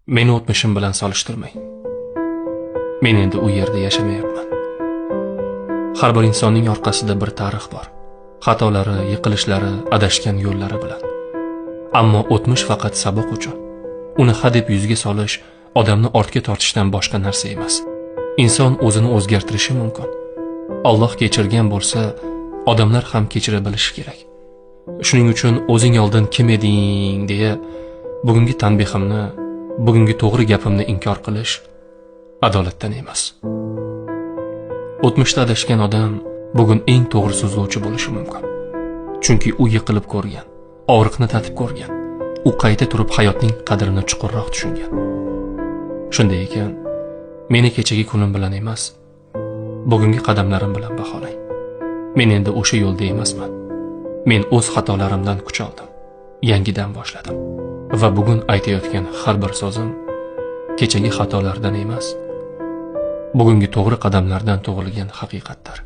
Meni o'tmishim bilan solishtirmang. Men endi u yerda yashamayapman. Har bir insonning orqasida bir tarix bor. Xatolari, yiqilishlari, adashgan yo'llari bilan. Ammo o'tmish faqat saboq uchun. Uni hadeb yuzga solish odamni ortga tortishdan boshqa narsa emas. Inson o'zini o'zgartirishi mumkin. Alloh kechirgan bo'lsa, odamlar ham kechira bilishi kerak. Shuning uchun o'zing oldin kim eding deya bugungi tanbehimni, bugungi to'g'ri gapimni inkor qilish adolatdan emas. O'tmishda adashgan odam bugun eng to'g'ri so'zlovchi bo'lishi mumkin. Chunki u yiqilib ko'rgan, og'riqni tatib ko'rgan. U qayta turib hayotning qadrini chuqurroq tushungan. Shunday ekan, meni kechagi kunim bilan emas, bugungi qadamlarim bilan baholang. Men endi o'sha yo'lda emasman. Men o'z xatolarimdan kuch oldim. Yangidan boshladim. Va bugun aytayotgan har bir so'zim kechagi xatolardan emas, bugungi to'g'ri qadamlardan tug'ilgan haqiqatdir.